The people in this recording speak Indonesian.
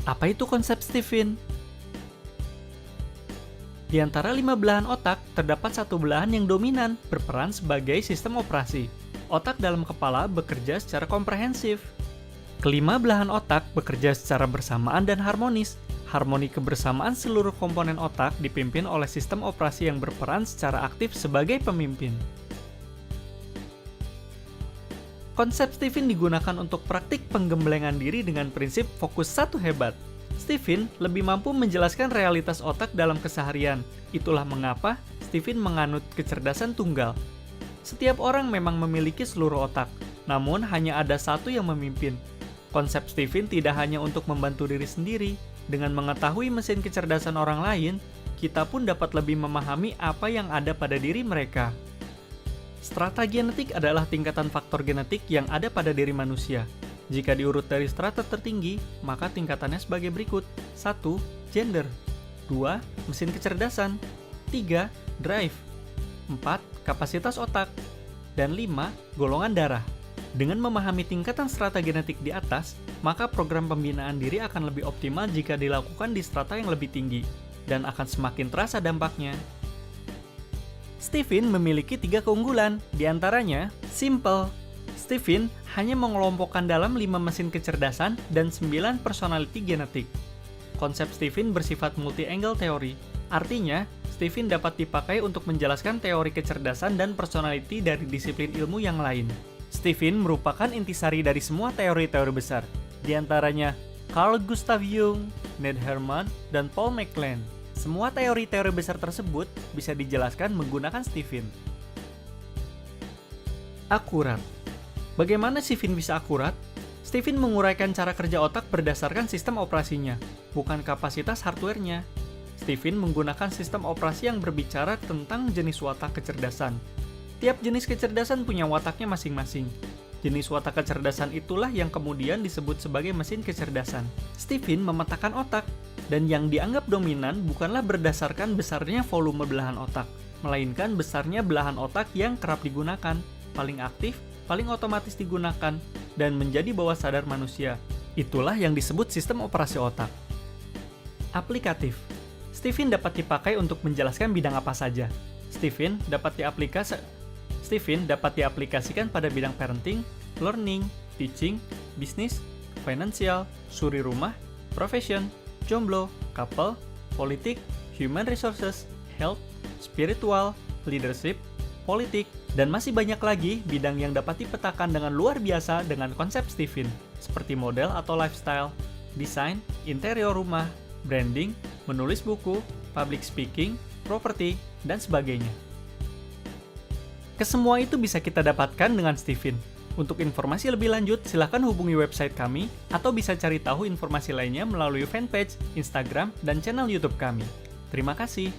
Apa itu konsep Stephen? Di antara 5 belahan otak, terdapat satu belahan yang dominan, berperan sebagai sistem operasi. Otak dalam kepala bekerja secara komprehensif. Kelima belahan otak bekerja secara bersamaan dan harmonis. Harmoni kebersamaan seluruh komponen otak dipimpin oleh sistem operasi yang berperan secara aktif sebagai pemimpin. Konsep Stephen digunakan untuk praktik penggemblengan diri dengan prinsip fokus satu hebat. Stephen lebih mampu menjelaskan realitas otak dalam keseharian. Itulah mengapa Stephen menganut kecerdasan tunggal. Setiap orang memang memiliki seluruh otak, namun hanya ada satu yang memimpin. Konsep Stephen tidak hanya untuk membantu diri sendiri. Dengan mengetahui mesin kecerdasan orang lain, kita pun dapat lebih memahami apa yang ada pada diri mereka. Strata genetik adalah tingkatan faktor genetik yang ada pada diri manusia. Jika diurut dari strata tertinggi, maka tingkatannya sebagai berikut. 1. Gender. 2. Mesin kecerdasan. 3. Drive. 4. Kapasitas otak. Dan 5. Golongan darah. Dengan memahami tingkatan strata genetik di atas, maka program pembinaan diri akan lebih optimal jika dilakukan di strata yang lebih tinggi, dan akan semakin terasa dampaknya. Stephen memiliki 3 keunggulan, diantaranya simple. Stephen hanya mengelompokkan dalam 5 mesin kecerdasan dan 9 personality genetik. Konsep Stephen bersifat multi-angle teori, artinya Stephen dapat dipakai untuk menjelaskan teori kecerdasan dan personality dari disiplin ilmu yang lain. Stephen merupakan intisari dari semua teori-teori besar, diantaranya Carl Gustav Jung, Ned Hermann, dan Paul MacLean. Semua teori-teori besar tersebut bisa dijelaskan menggunakan Stephen. Akurat. Bagaimana Stephen bisa akurat? Stephen menguraikan cara kerja otak berdasarkan sistem operasinya, bukan kapasitas hardware-nya. Stephen menggunakan sistem operasi yang berbicara tentang jenis watak kecerdasan. Tiap jenis kecerdasan punya wataknya masing-masing. Jenis watak kecerdasan itulah yang kemudian disebut sebagai mesin kecerdasan. Stephen memetakan otak, dan yang dianggap dominan bukanlah berdasarkan besarnya volume belahan otak, melainkan besarnya belahan otak yang kerap digunakan, paling aktif, paling otomatis digunakan, dan menjadi bawah sadar manusia. Itulah yang disebut sistem operasi otak. Aplikatif. Stephen dapat dipakai untuk menjelaskan bidang apa saja. Stephen dapat diaplikasikan pada bidang parenting, learning, teaching, bisnis, finansial, suri rumah, profession, jomblo, couple, politik, human resources, health, spiritual, leadership, politik, dan masih banyak lagi bidang yang dapat dipetakan dengan luar biasa dengan konsep Stephen, seperti model atau lifestyle, desain, interior rumah, branding, menulis buku, public speaking, properti, dan sebagainya. Kesemua itu bisa kita dapatkan dengan Stephen. Untuk informasi lebih lanjut, silakan hubungi website kami, atau bisa cari tahu informasi lainnya melalui fanpage, Instagram, dan channel YouTube kami. Terima kasih.